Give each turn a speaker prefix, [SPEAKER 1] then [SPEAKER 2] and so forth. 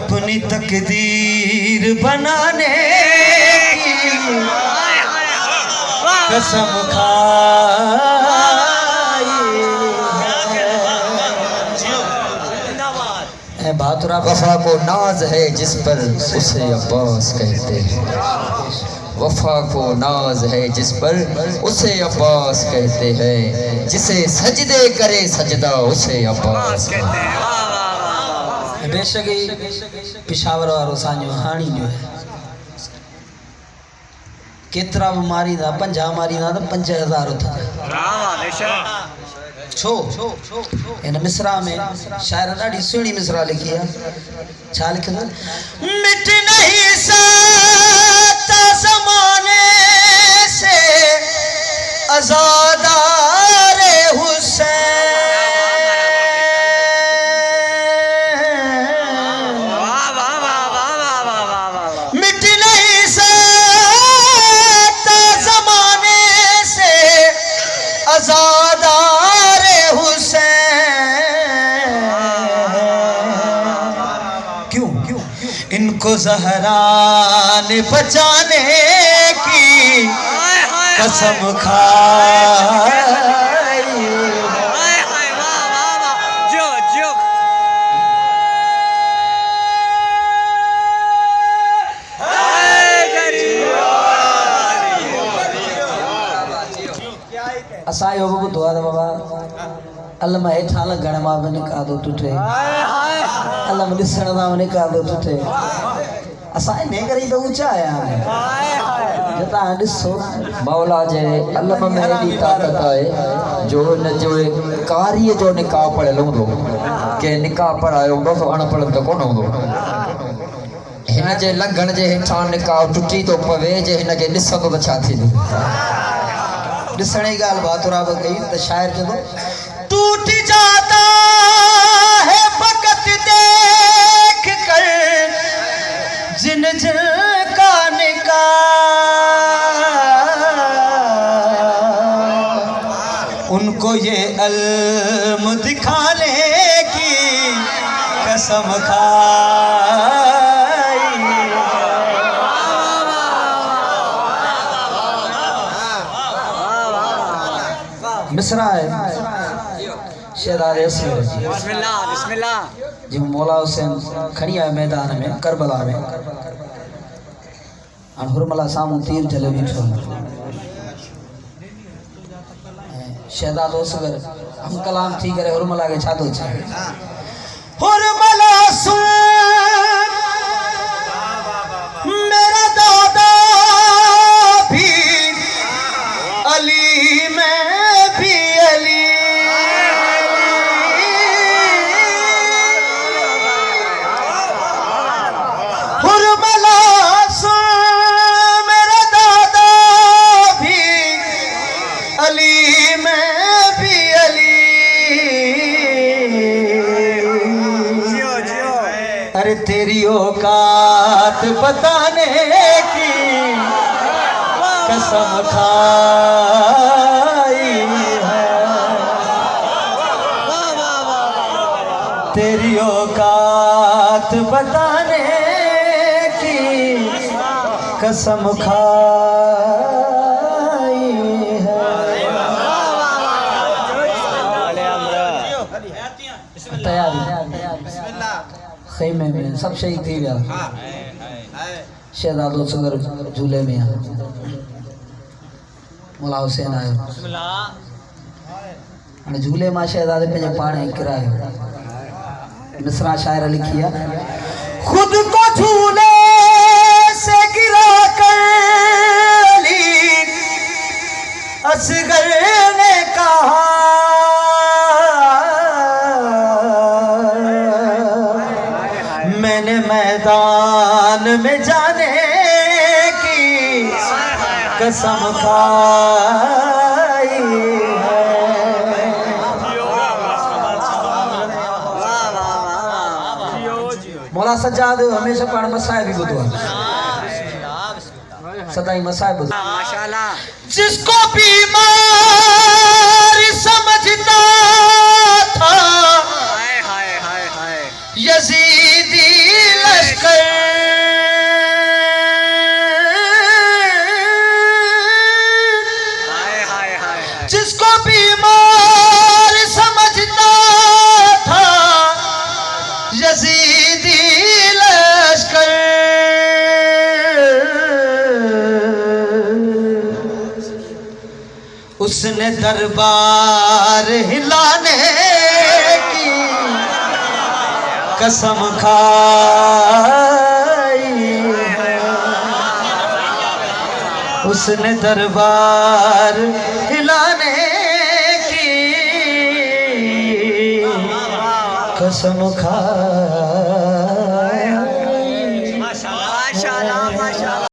[SPEAKER 1] अपनी तकदीर बनाने की कसम खाई है।
[SPEAKER 2] बहादुरा वफा को नाज है जिस पर उसे अब्बास कहते हैं। वफा को नाज है जिस पर उसे अब्बास कहते हैं। जिसे सजदे करे सजदा उसे अब्बास कहते हैं।
[SPEAKER 3] बेशक ही पिशावर वारो साñो हाणी जो है केतरा भी मारी था 50 मारी था तो 5000 था छो इन मिसरा में शायर ॾाढी सुहिणी मिसरा लिखी है। छा लिखियो
[SPEAKER 1] मिट नहीं सकता ज़माने से आज़ादार हुसैन। मिट नहीं सकता ज़माने से आज़ादार हुसैन। क्यों इनको ज़हरा ने बचाने की कसम खाई।
[SPEAKER 3] असायो बबू दुआ दा बाबा अल्लाह हेठा लगण मां बने का दो टूटे अल्लाह दिसण मां बने का दो टूटे असा ने करे तो ऊंचा आया जता दिसो
[SPEAKER 2] मौला जे अल्लाह में एडी ताकत है जो न जो कारी जो निकाह पढ़ल हूंदो के निकाह पढ़ायो हूंदो तो अणपढ़ तो कोन हूंदो। हिन जे लंघण जे हेठां निकाह टुटी तो पवे जे हिन के ॾिसंदो तो छा थींदो।
[SPEAKER 3] दिसण जी ॻाल्हि बहादुरा बि कई त शायर चवंदो
[SPEAKER 1] टूट जाता है फकत देख कर जिन जिन का निकाह उनको ये अल्म दिखाने की कसम खाई।
[SPEAKER 3] मिसरा है शहजादे असलम
[SPEAKER 4] बिस्मिल्लाह बिस्मिल्लाह
[SPEAKER 3] जी मौला हुसैन खड़ी आया मैदान में करबला में और हुरमला सामू तीर चले बीठो शहजादो असगर हम कलाम थी करे हुरमला के छातो छे
[SPEAKER 1] हुरमला सुन मेरा दादा भी अली में भी अली। हुरमला सुन मेरा दादा भी अली में भी अली। अरे तेरी औकात बताने की कसम खाई है। तेरी औकात बताने की कसम खाई है।
[SPEAKER 3] तैयारी खैमे में सब शहीद थी गया शहजादो सगर झूले में मौला हुसैन आयो हाणे झूले मां शहजादे पंहिंजे पाण ई किरायो मिसरा शायर लिखी है
[SPEAKER 1] खुद को झूले से गिरा कर अली असगर ने कहा मैंने मैदान में जाने की कसम खाई है।
[SPEAKER 3] मौला सज्जाद हमेशा पाण मसाए भी बुधो सदाई मसाए बुधो
[SPEAKER 4] माशाल्लाह
[SPEAKER 1] जिसको बीमार समझता था
[SPEAKER 4] हाय हाय हाय हाय
[SPEAKER 1] यजीदी उसने दरबार हिलाने की कसम खाई है। उसने दरबार हिलाने की कसम खाई।
[SPEAKER 4] माशाल्लाह माशाल्लाह।